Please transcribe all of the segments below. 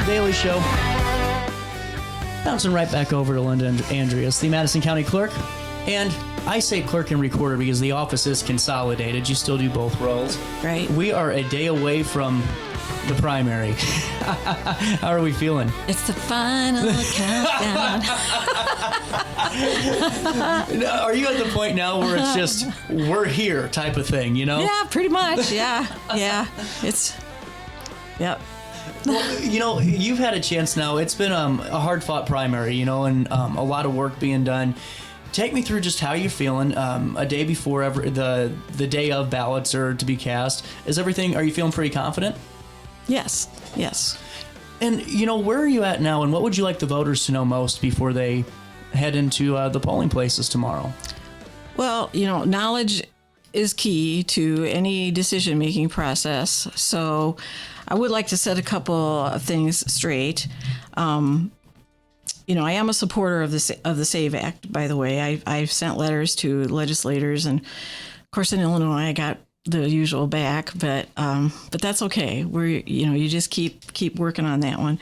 Daily Show. Bouncing right back over to Linda and Andreas, the Madison County Clerk. And I say clerk and recorder because the office is consolidated. You still do both roles. Right. We are a day away from the primary. How are we feeling? It's the final countdown. Are you at the point now where it's just, we're here type of thing, you know? Yeah, pretty much. Yeah. Yep. Well, you know, you've had a chance now. It's been a hard-fought primary, you know, and a lot of work being done. Take me through just how you're feeling a day before the day of ballots are to be cast. Are you feeling pretty confident? Yes. And, you know, where are you at now, and what would you like the voters to know most before they head into the polling places tomorrow? Well, you know, knowledge is key to any decision-making process. So I would like to set a couple of things straight. You know, I am a supporter of the SAVE Act, by the way. I've sent letters to legislators, and of course in Illinois I got the usual back, but that's okay. You just keep working on that one.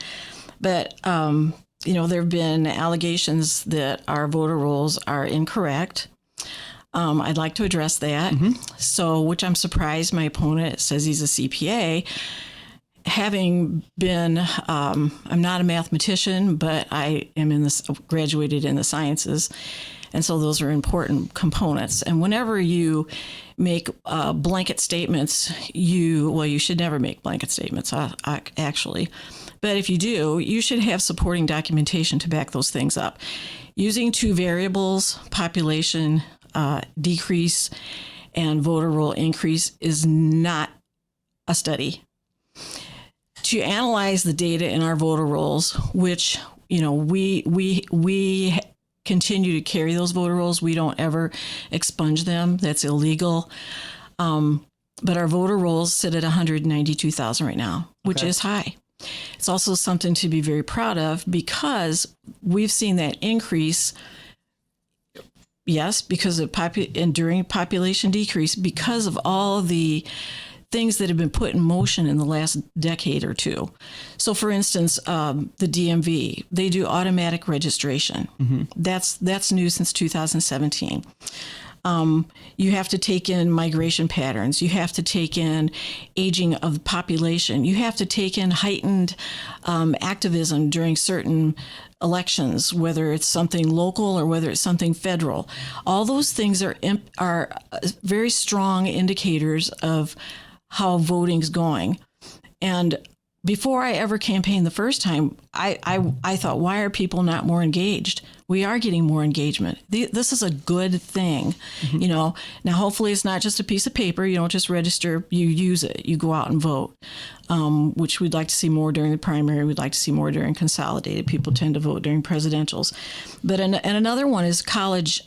But you know, there have been allegations that our voter rolls are incorrect. I'd like to address that. Mm-hmm. So, which I'm surprised my opponent says he's a CPA. Having been, I'm not a mathematician, but I am graduated in the sciences. And so those are important components. And whenever you make blanket statements, you should never make blanket statements, actually. But if you do, you should have supporting documentation to back those things up. Using two variables, population decrease and voter roll increase, is not a study. To analyze the data in our voter rolls, which, you know, we continue to carry those voter rolls. We don't ever expunge them. That's illegal. But our voter rolls sit at 192,000 right now, which is high. It's also something to be very proud of because we've seen that increase. Yes, because of enduring population decrease, because of all the things that have been put in motion in the last decade or two. So, for instance, the DMV, they do automatic registration. Mm-hmm. That's new since 2017. You have to take in migration patterns. You have to take in aging of the population. You have to take in heightened activism during certain elections, whether it's something local or whether it's something federal. All those things are very strong indicators of how voting's going. And before I ever campaigned the first time, I thought, why are people not more engaged? We are getting more engagement. This is a good thing, mm-hmm. You know. Now, hopefully it's not just a piece of paper. You don't just register, you use it, you go out and vote, which we'd like to see more during the primary. We'd like to see more during consolidated. People tend to vote during presidentials. But and another one is college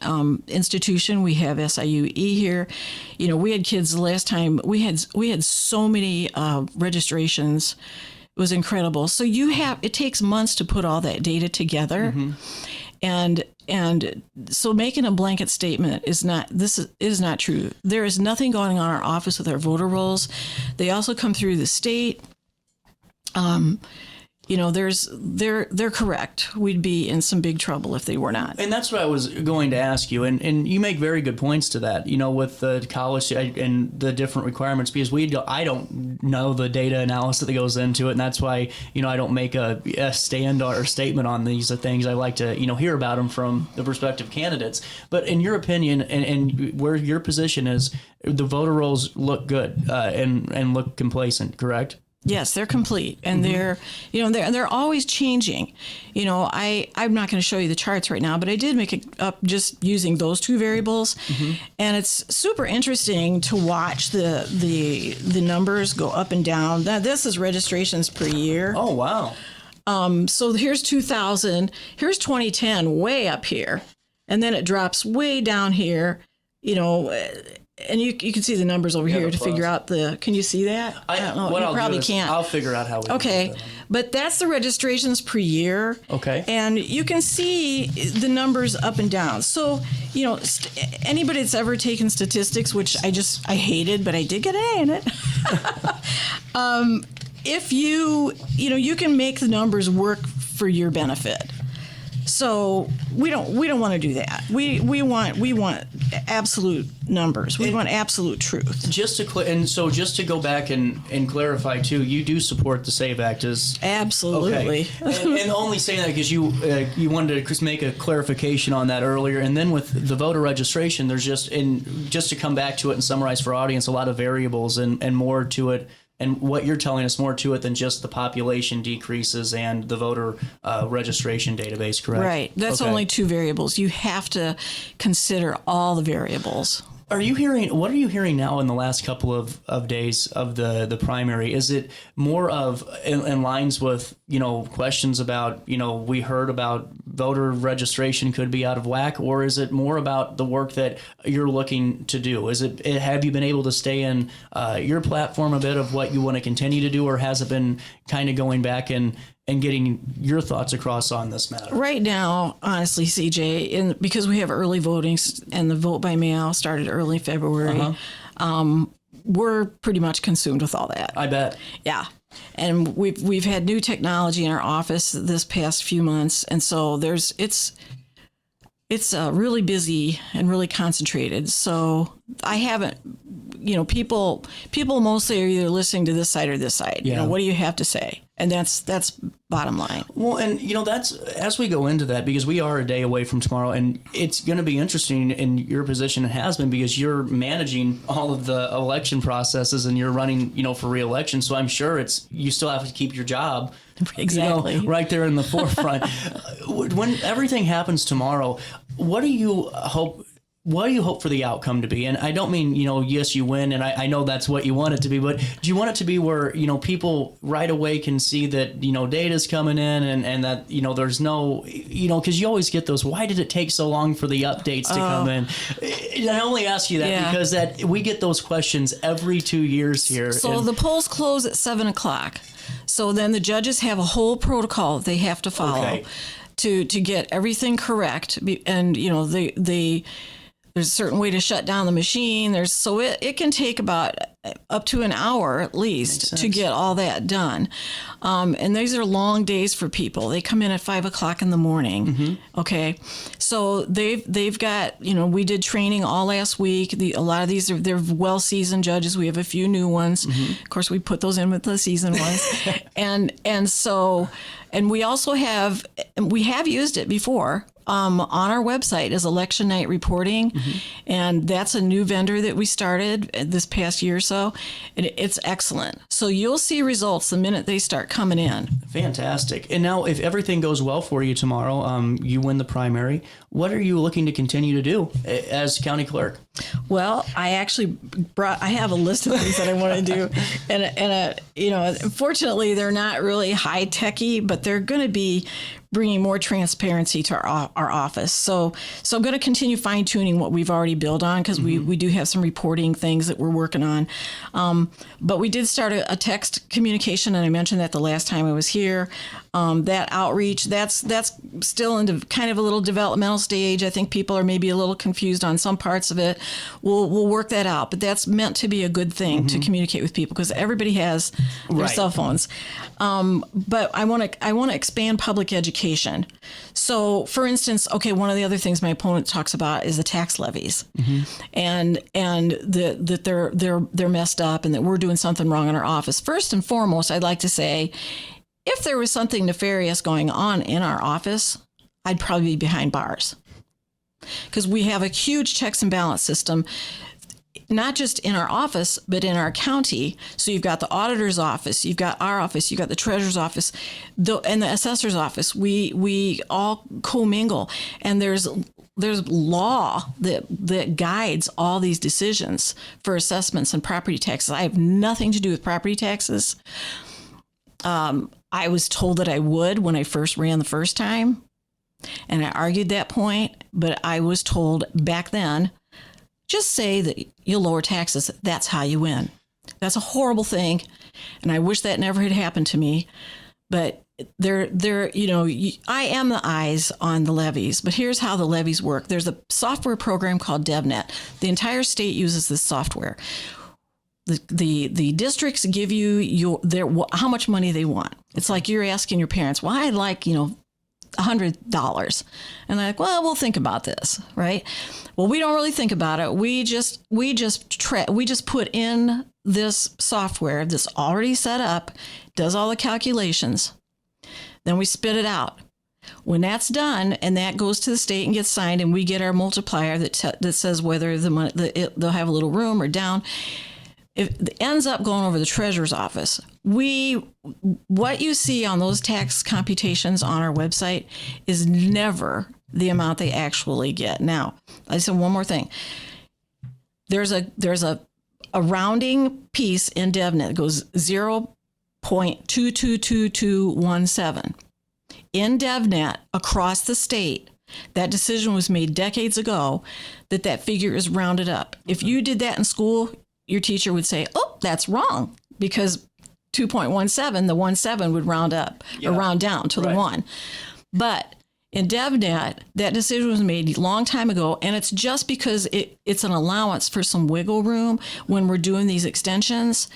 institution. We have SIUE here. You know, we had kids the last time. We had so many registrations. It was incredible. So it takes months to put all that data together. Mm-hmm. And so making a blanket statement is not true. There is nothing going on in our office with our voter rolls. They also come through the state. You know, they're correct. We'd be in some big trouble if they were not. And that's what I was going to ask you. And you make very good points to that, you know, with the college and the different requirements, because I don't know the data analysis that goes into it. And that's why, you know, I don't make a stand or statement on these things. I like to, you know, hear about them from the prospective candidates. But in your opinion, and where your position is, the voter rolls look good and look complacent, correct? Yes, they're complete, and mm-hmm. they're always changing. You know, I'm not going to show you the charts right now, but I did make it up just using those two variables, mm-hmm. and it's super interesting to watch the numbers go up and down. This is registrations per year. Oh wow! So here's 2000. Here's 2010, way up here, and then it drops way down here. You know. And you can see the numbers over here to figure out can you see that? I don't know. You probably can't. I'll figure out how we Okay. But that's the registrations per year. Okay. And you can see the numbers up and down. So, you know, anybody that's ever taken statistics, which I hated, but I did get an A in it. if you can make the numbers work for your benefit. So we don't want to do that. We want absolute numbers. We want absolute truth. Just to go back and clarify too, you do support the SAVE Act as absolutely. Okay. and only saying that because you wanted to make a clarification on that earlier, and then with the voter registration, there's just to come back to it and summarize for our audience, a lot of variables and more to it. And what you're telling us more to it than just the population decreases and the voter registration database, correct? Right. That's only two variables. You have to consider all the variables. What are you hearing now in the last couple of days of the primary? Is it more of in lines with, questions about, we heard about voter registration could be out of whack, or is it more about the work that you're looking to do? Have you been able to stay in your platform a bit of what you want to continue to do, or has it been kind of going back and getting your thoughts across on this matter? Right now, honestly, CJ, because we have early voting and the vote by mail started early February, we're pretty much consumed with all that. I bet. Yeah. And we've had new technology in our office this past few months, and so it's really busy and really concentrated. So I haven't, people mostly are either listening to this side or this side. Yeah. What do you have to say? And that's bottom line. Well, and that's as we go into that, because we are a day away from tomorrow, and it's going to be interesting in your position. It has been because you're managing all of the election processes and you're running, for re-election. So I'm sure you still have to keep your job. Exactly. Right there in the forefront. When everything happens tomorrow, what do you hope for the outcome to be? And I don't mean, yes, you win, and I know that's what you want it to be, but do you want it to be where, people right away can see that, data's coming in and that, there's no, because you always get those, why did it take so long for the updates to come in? And I only ask you that because we get those questions every 2 years here. So the polls close at 7:00. So then the judges have a whole protocol they have to follow to get everything correct. And, there's a certain way to shut down the machine. It can take about up to an hour at least to get all that done. And these are long days for people. They come in at 5:00 in the morning. Mm-hmm. Okay. So they've got, we did training all last week. A lot of these they're well-seasoned judges. We have a few new ones. Mm-hmm. Of course, we put those in with the seasoned ones. And we also have used it before. On our website is election night reporting, and that's a new vendor that we started this past year or so. It's excellent. So you'll see results the minute they start coming in. Fantastic. And now, if everything goes well for you tomorrow, you win the primary, what are you looking to continue to do as county clerk? Well, I actually I have a list of things that I want to do, and unfortunately, they're not really high techy, but they're going to be bringing more transparency to our office. So I'm going to continue fine tuning what we've already built on, because we do have some reporting things that we're working on. But we did start a text communication, and I mentioned that the last time I was here. That outreach, that's still in kind of a little developmental stage. I think people are maybe a little confused on some parts of it. We'll work that out, but that's meant to be a good thing to communicate with people, because everybody has their cell phones. But I want to expand public education. So, for instance, one of the other things my opponent talks about is the tax levies, and that they're messed up, and that we're doing something wrong in our office. First and foremost, I'd like to say, if there was something nefarious going on in our office, I'd probably be behind bars, because we have a huge checks and balance system, not just in our office, but in our county. So you've got the auditor's office, you've got our office, you've got the treasurer's office, and the assessor's office. We all commingle, and there's law that guides all these decisions for assessments and property taxes. I have nothing to do with property taxes. I was told that I would when I first ran the first time, and I argued that point, but I was told back then, just say that you'll lower taxes. That's how you win. That's a horrible thing, and I wish that never had happened to me. But I am the eyes on the levies, but here's how the levies work. There's a software program called DevNet. The entire state uses this software. the districts give you how much money they want. It's like you're asking your parents, well, I'd like, $100. And they're like, well, we'll think about this, right? Well, we don't really think about it. We just put in this software that's already set up, does all the calculations. Then we spit it out. When that's done and that goes to the state and gets signed, and we get our multiplier that says whether they'll have a little room or down. If it ends up going over the treasurer's office, what you see on those tax computations on our website is never the amount they actually get. Now, I said one more thing. There's a rounding piece in DevNet that goes 0.222217. In DevNet across the state, that decision was made decades ago that figure is rounded up. If you did that in school, your teacher would say, oh, that's wrong, because 2.17, the 17 would round up or round down to the 1. But in DevNet, that decision was made a long time ago, and it's just because it's an allowance for some wiggle room when we're doing these extensions.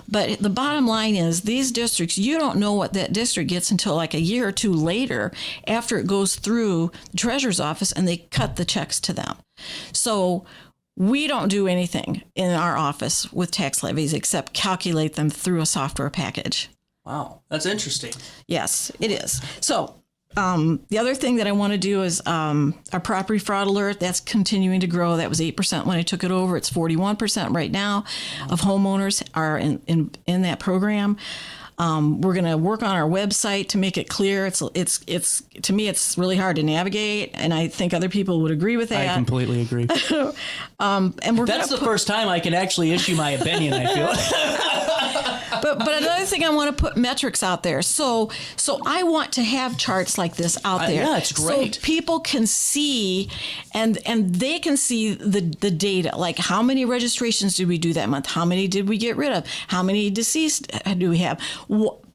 But the bottom line is these districts, you don't know what that district gets until like a year or two later after it goes through the treasurer's office and they cut the checks to them. So we don't do anything in our office with tax levies except calculate them through a software package. Wow, that's interesting. Yes, it is. So the other thing that I want to do is our property fraud alert. That's continuing to grow. That was 8% when I took it over. It's 41% right now of homeowners are in that program. We're going to work on our website to make it clear. It's to me, it's really hard to navigate, and I think other people would agree with that. I completely agree. And that's the first time I can actually issue my opinion, I feel. But another thing, I want to put metrics out there. So I want to have charts like this out there. Yeah, it's great. So people can see, and they can see the data, like how many registrations did we do that month? How many did we get rid of? How many deceased do we have?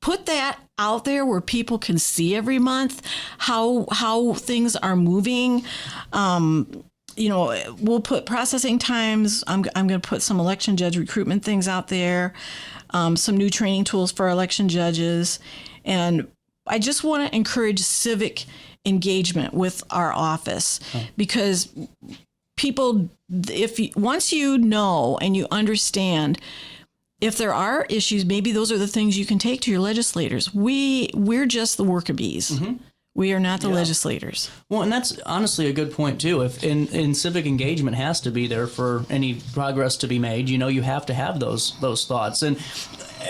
Put that out there where people can see every month how things are moving. We'll put processing times. I'm going to put some election judge recruitment things out there, some new training tools for our election judges. And I just want to encourage civic engagement with our office because people, once you know and you understand, if there are issues, maybe those are the things you can take to your legislators. We're just the worker bees. Mm-hmm. We are not the legislators. Well, and that's honestly a good point, too. If in civic engagement has to be there for any progress to be made, you have to have those thoughts. And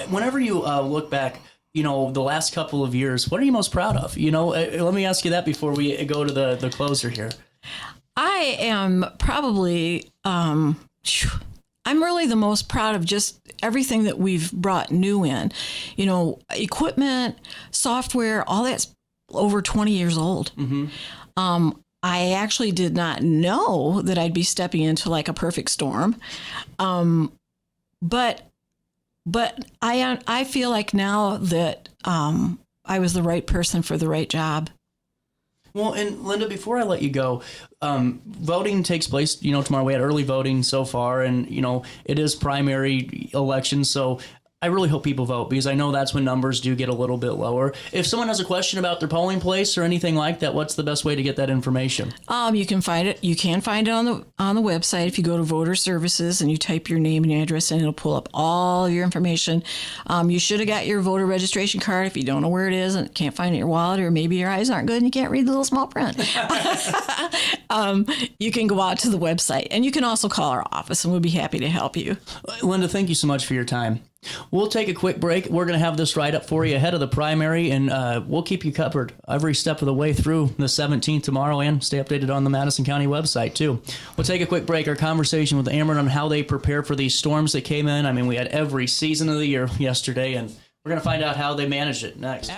whenever you look back, the last couple of years, what are you most proud of? Let me ask you that before we go to the closer here. I am probably, I'm really the most proud of just everything that we've brought new in. Equipment, software, all that's over 20 years old. Mm-hmm. I actually did not know that I'd be stepping into like a perfect storm. But I feel like now that I was the right person for the right job. Well, and Linda, before I let you go, voting takes place, tomorrow. We had early voting so far, and, it is primary election. So I really hope people vote because I know that's when numbers do get a little bit lower. If someone has a question about their polling place or anything like that, what's the best way to get that information? You can find it. You can find it on the website. If you go to voter services and you type your name and your address, and it'll pull up all your information. You should have got your voter registration card. If you don't know where it is and can't find it in your wallet, or maybe your eyes aren't good and you can't read the little small print, you can go out to the website, and you can also call our office, and we'll be happy to help you. Linda, thank you so much for your time. We'll take a quick break. We're going to have this write-up for you ahead of the primary, and we'll keep you covered every step of the way through the 17th tomorrow, and stay updated on the Madison County website, too. We'll take a quick break. Our conversation with Ameren on how they prepare for these storms that came in. I mean, we had every season of the year yesterday, and we're going to find out how they managed it next.